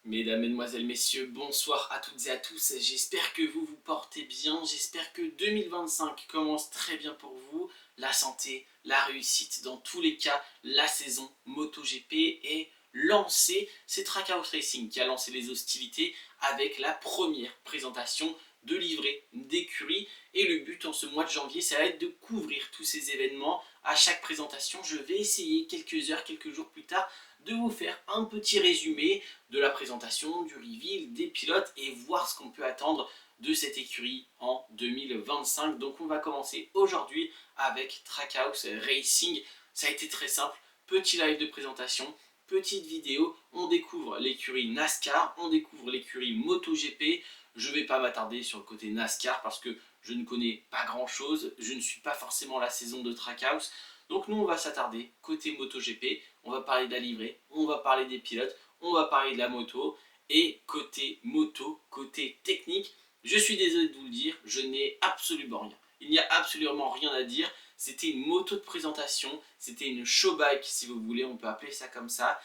Mesdames, Mesdemoiselles, Messieurs, bonsoir à toutes et à tous. J'espère que vous vous portez bien. J'espère que 2025 commence très bien pour vous. La santé, la réussite, dans tous les cas, la saison MotoGP est lancée. C'est Trackhouse Racing qui a lancé les hostilités avec la première présentation de livret d'écurie. Et le but en ce mois de janvier, ça va être de couvrir tous ces événements. À chaque présentation, je vais essayer quelques heures, quelques jours plus tard, de vous faire un petit résumé de la présentation, du reveal, des pilotes et voir ce qu'on peut attendre de cette écurie en 2025. Donc on va commencer aujourd'hui avec Trackhouse Racing. Ça a été très simple, petit live de présentation, petite vidéo, on découvre l'écurie NASCAR, on découvre l'écurie MotoGP. Je ne vais pas m'attarder sur le côté NASCAR parce que je ne connais pas grand chose, je ne suis pas forcément la saison de Trackhouse. Donc nous on va s'attarder côté MotoGP, on va parler de la livrée, on va parler des pilotes, on va parler de la moto. Et côté moto, côté technique, je suis désolé de vous le dire, je n'ai absolument rien. Il n'y a absolument rien à dire. C'était une moto de présentation, c'était une showbike si vous voulez, on peut appeler ça comme ça.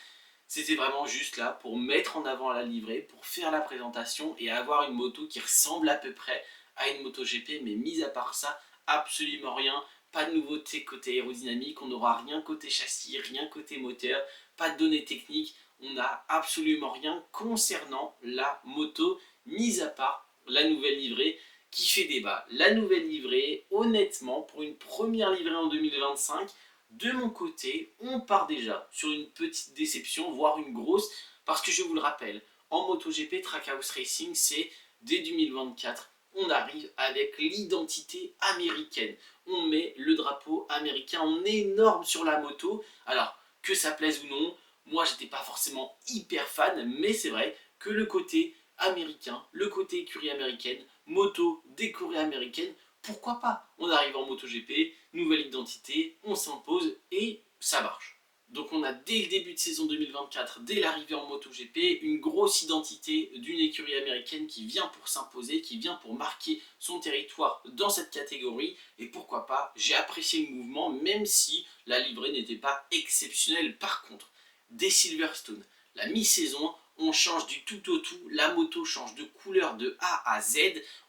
C'était vraiment juste là pour mettre en avant la livrée, pour faire la présentation et avoir une moto qui ressemble à peu près à une moto GP, mais mis à part ça, absolument rien. Pas de nouveauté côté aérodynamique, on n'aura rien côté châssis, rien côté moteur, pas de données techniques, on n'a absolument rien concernant la moto, mis à part la nouvelle livrée qui fait débat. La nouvelle livrée, honnêtement, pour une première livrée en 2025, de mon côté, on part déjà sur une petite déception, voire une grosse, parce que je vous le rappelle, en MotoGP, Trackhouse Racing, c'est dès 2024, on arrive avec l'identité américaine. On met le drapeau américain en énorme sur la moto. Alors, que ça plaise ou non, moi j'étais pas forcément hyper fan, mais c'est vrai que le côté américain, le côté écurie américaine, moto d'écurie américaine, pourquoi pas? On arrive en MotoGP, nouvelle identité, on s'impose et ça marche. Donc on a dès le début de saison 2024, dès l'arrivée en MotoGP, une grosse identité d'une écurie américaine qui vient pour s'imposer, qui vient pour marquer son territoire dans cette catégorie. Et pourquoi pas, j'ai apprécié le mouvement, même si la livrée n'était pas exceptionnelle. Par contre, dès Silverstone, la mi-saison, on change du tout au tout, la moto change de couleur de A à Z,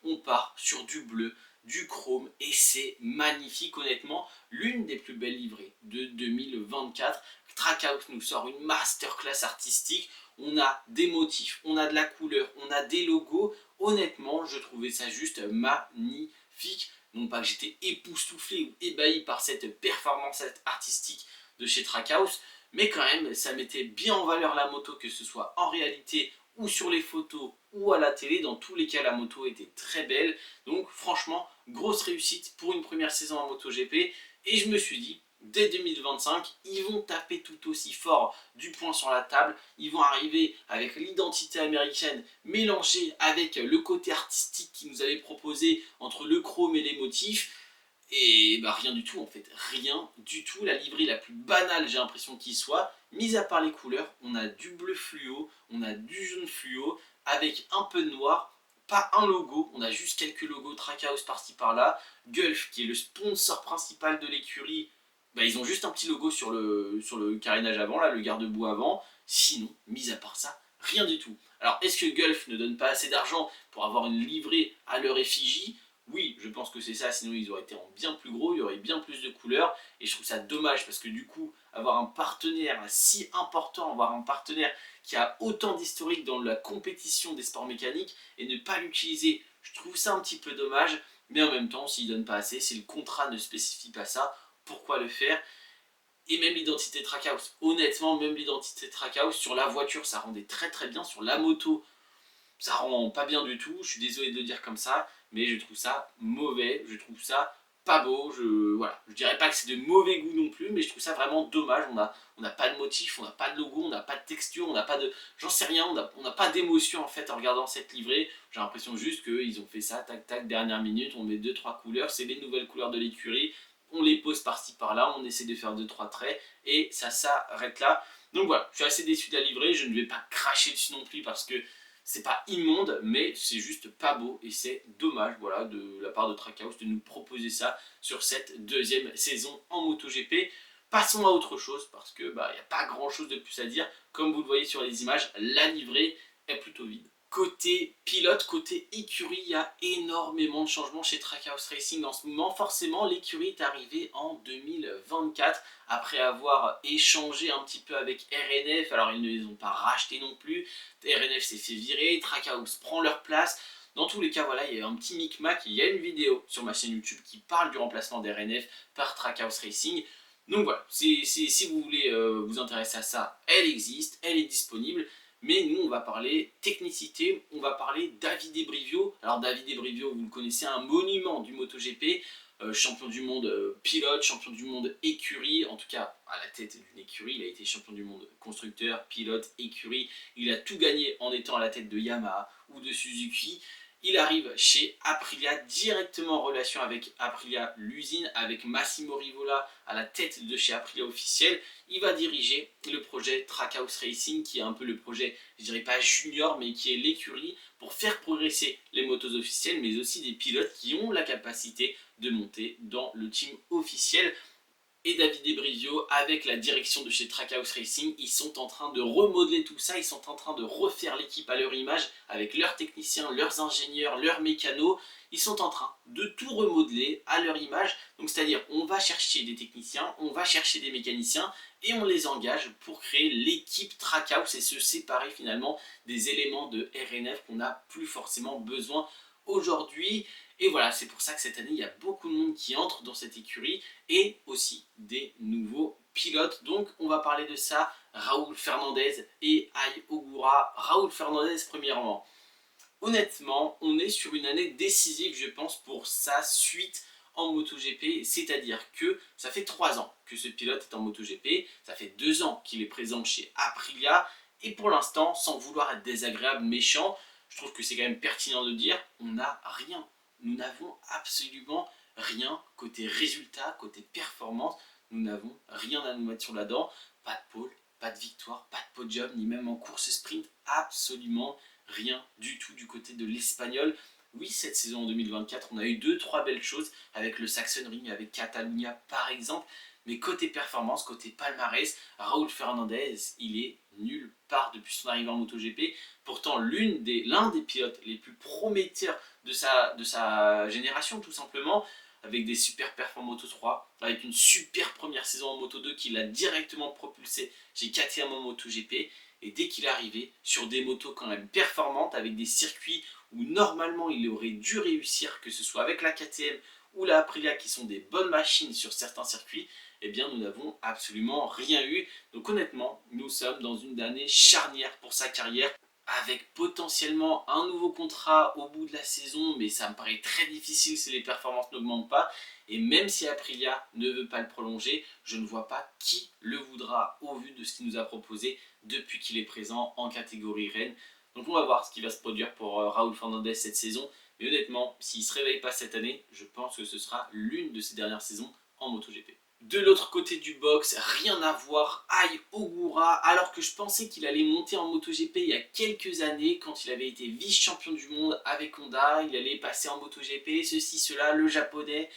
on part sur du bleu, du chrome et c'est magnifique, honnêtement, l'une des plus belles livrées de 2024. Trackhouse nous sort une masterclass artistique, on a des motifs, on a de la couleur, on a des logos, honnêtement je trouvais ça juste magnifique. Non pas que j'étais époustouflé ou ébahi par cette performance artistique de chez Trackhouse, mais quand même ça mettait bien en valeur la moto, que ce soit en réalité ou sur les photos ou à la télé. Dans tous les cas la moto était très belle, donc franchement grosse réussite pour une première saison en MotoGP. Et je me suis dit, dès 2025, ils vont taper tout aussi fort du poing sur la table, ils vont arriver avec l'identité américaine mélangée avec le côté artistique qu'ils nous avaient proposé entre le chrome et les motifs. Et bah rien du tout en fait, rien du tout, la livrée la plus banale j'ai l'impression qu'il soit, mis à part les couleurs, on a du bleu fluo, on a du jaune fluo, avec un peu de noir, pas un logo, on a juste quelques logos Trackhouse par-ci par-là, Gulf qui est le sponsor principal de l'écurie, bah ils ont juste un petit logo sur le carénage avant, là, le garde-boue avant, sinon, mis à part ça, rien du tout. Alors est-ce que Gulf ne donne pas assez d'argent pour avoir une livrée à leur effigie? Oui, je pense que c'est ça, sinon ils auraient été en bien plus gros, il y aurait bien plus de couleurs, et je trouve ça dommage parce que du coup, avoir un partenaire si important, avoir un partenaire qui a autant d'historique dans la compétition des sports mécaniques et ne pas l'utiliser, je trouve ça un petit peu dommage, mais en même temps, s'il ne donne pas assez, si le contrat ne spécifie pas ça, pourquoi le faire? Et même l'identité Trackhouse, honnêtement, même l'identité Trackhouse, sur la voiture, ça rendait très très bien, sur la moto, ça rend pas bien du tout, je suis désolé de le dire comme ça, mais je trouve ça mauvais, je trouve ça pas beau, voilà. Je dirais pas que c'est de mauvais goût non plus, mais je trouve ça vraiment dommage, on n'a pas de motif, on n'a pas de logo, on n'a pas de texture, on n'a pas de... J'en sais rien, on n'a pas d'émotion en fait en regardant cette livrée, j'ai l'impression juste qu'ils ont fait ça, tac tac, dernière minute, on met 2-3 couleurs, c'est les nouvelles couleurs de l'écurie, on les pose par-ci par-là, on essaie de faire 2-3 traits, et ça s'arrête là. Donc voilà, je suis assez déçu de la livrée, je ne vais pas cracher dessus non plus parce que c'est pas immonde, mais c'est juste pas beau et c'est dommage, voilà, de la part de Trackhouse de nous proposer ça sur cette deuxième saison en MotoGP. Passons à autre chose parce que bah y a pas grand chose de plus à dire. Comme vous le voyez sur les images, la livrée est plutôt vide. Côté pilote, côté écurie, il y a énormément de changements chez Trackhouse Racing en ce moment. Forcément, l'écurie est arrivée en 2024 après avoir échangé un petit peu avec RNF. Alors, ils ne les ont pas rachetés non plus. RNF s'est fait virer, Trackhouse prend leur place. Dans tous les cas, voilà, il y a un petit micmac. Il y a une vidéo sur ma chaîne YouTube qui parle du remplacement d'RNF par Trackhouse Racing. Donc voilà, si vous voulez vous intéresser à ça, elle existe, elle est disponible. Mais nous, on va parler technicité, on va parler Davide Brivio. Alors Davide Brivio, vous le connaissez, un monument du MotoGP, champion du monde pilote, champion du monde écurie, en tout cas à la tête d'une écurie. Il a été champion du monde constructeur, pilote, écurie. Il a tout gagné en étant à la tête de Yamaha ou de Suzuki. Il arrive chez Aprilia, directement en relation avec Aprilia, l'usine, avec Massimo Rivola à la tête de chez Aprilia officiel. Il va diriger le projet Trackhouse Racing, qui est un peu le projet, je dirais pas junior, mais qui est l'écurie pour faire progresser les motos officielles, mais aussi des pilotes qui ont la capacité de monter dans le team officiel. Et Davide Brivio, avec la direction de chez Trackhouse Racing, ils sont en train de remodeler tout ça, ils sont en train de refaire l'équipe à leur image, avec leurs techniciens, leurs ingénieurs, leurs mécanos. Ils sont en train de tout remodeler à leur image. Donc c'est-à-dire, on va chercher des techniciens, on va chercher des mécaniciens, et on les engage pour créer l'équipe Trackhouse et se séparer finalement des éléments de RNF qu'on n'a plus forcément besoin aujourd'hui. Et voilà, c'est pour ça que cette année, il y a beaucoup de monde qui entre dans cette écurie et aussi des nouveaux pilotes. Donc, on va parler de ça. Raúl Fernandez et Ai Ogura. Raúl Fernandez, premièrement. Honnêtement, on est sur une année décisive, je pense, pour sa suite en MotoGP. C'est-à-dire que ça fait 3 ans que ce pilote est en MotoGP. Ça fait 2 ans qu'il est présent chez Aprilia. Et pour l'instant, sans vouloir être désagréable, méchant, je trouve que c'est quand même pertinent de dire, on n'a rien. Nous n'avons absolument rien côté résultat, côté performance. Nous n'avons rien à nous mettre sur la dent. Pas de pole, pas de victoire, pas de podium, ni même en course sprint. Absolument rien du tout du côté de l'Espagnol. Oui, cette saison en 2024, on a eu 2-3 belles choses avec le Sachsenring, avec Catalunya par exemple. Mais côté performance, côté palmarès, Raúl Fernandez, il est nulle part depuis son arrivée en MotoGP. Pourtant, l'un des pilotes les plus prometteurs de sa génération, tout simplement, avec des super perfs en Moto 3, avec une super première saison en Moto 2 qui l'a directement propulsé chez KTM en MotoGP. Et dès qu'il est arrivé sur des motos quand même performantes, avec des circuits où normalement il aurait dû réussir, que ce soit avec la KTM ou la Aprilia qui sont des bonnes machines sur certains circuits, eh bien nous n'avons absolument rien eu. Donc honnêtement, nous sommes dans une année charnière pour sa carrière, avec potentiellement un nouveau contrat au bout de la saison, mais ça me paraît très difficile si les performances n'augmentent pas. Et même si Aprilia ne veut pas le prolonger, je ne vois pas qui le voudra au vu de ce qu'il nous a proposé depuis qu'il est présent en catégorie Rennes. Donc on va voir ce qui va se produire pour Raúl Fernandez cette saison. Mais honnêtement, s'il ne se réveille pas cette année, je pense que ce sera l'une de ses dernières saisons en MotoGP. De l'autre côté du box, rien à voir, Ai Ogura, alors que je pensais qu'il allait monter en MotoGP il y a quelques années, quand il avait été vice-champion du monde avec Honda, il allait passer en MotoGP, ceci, cela, le japonais,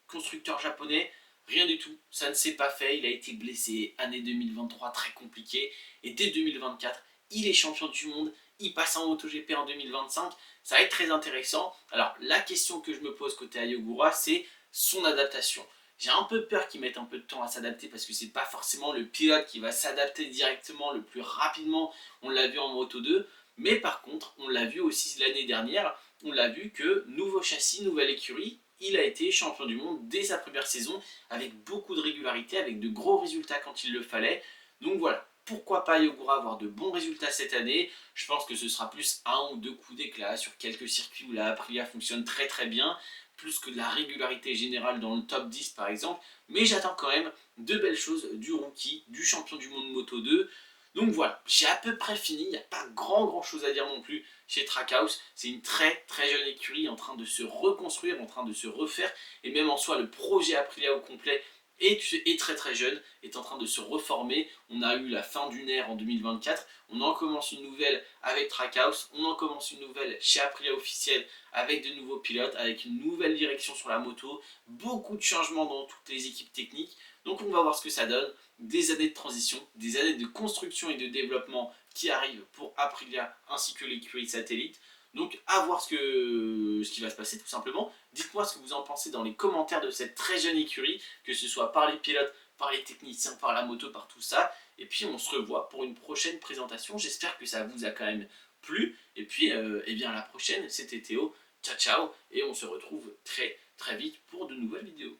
constructeur japonais, rien du tout, ça ne s'est pas fait, il a été blessé, année 2023 très compliquée, et dès 2024, il est champion du monde, il passe en MotoGP en 2025, ça va être très intéressant. Alors la question que je me pose côté Ai Ogura, c'est son adaptation. J'ai un peu peur qu'il mette un peu de temps à s'adapter parce que c'est pas forcément le pilote qui va s'adapter directement le plus rapidement. On l'a vu en Moto 2, mais par contre, on l'a vu aussi l'année dernière. On l'a vu que nouveau châssis, nouvelle écurie, il a été champion du monde dès sa première saison avec beaucoup de régularité, avec de gros résultats quand il le fallait. Donc voilà, pourquoi pas Ai Ogura avoir de bons résultats cette année. Je pense que ce sera plus un ou deux coups d'éclat sur quelques circuits où la Aprilia fonctionne très très bien, plus que de la régularité générale dans le top 10 par exemple, mais j'attends quand même de belles choses du rookie, du champion du monde Moto 2. Donc voilà, j'ai à peu près fini, il n'y a pas grand chose à dire non plus chez Trackhouse. C'est une très jeune écurie en train de se reconstruire, en train de se refaire, et même en soi le projet Aprilia au complet est très jeune, est en train de se reformer. On a eu la fin d'une ère en 2024, on en commence une nouvelle avec Trackhouse, on en commence une nouvelle chez Aprilia officiel avec de nouveaux pilotes, avec une nouvelle direction sur la moto, beaucoup de changements dans toutes les équipes techniques. Donc on va voir ce que ça donne, des années de transition, des années de construction et de développement qui arrive pour Aprilia ainsi que l'écurie Satellite. Donc à voir ce qui va se passer tout simplement. Dites-moi ce que vous en pensez dans les commentaires de cette très jeune écurie, que ce soit par les pilotes, par les techniciens, par la moto, par tout ça. Et puis on se revoit pour une prochaine présentation. J'espère que ça vous a quand même plu. Et puis eh bien à la prochaine, c'était Théo. Ciao ciao et on se retrouve très très vite pour de nouvelles vidéos.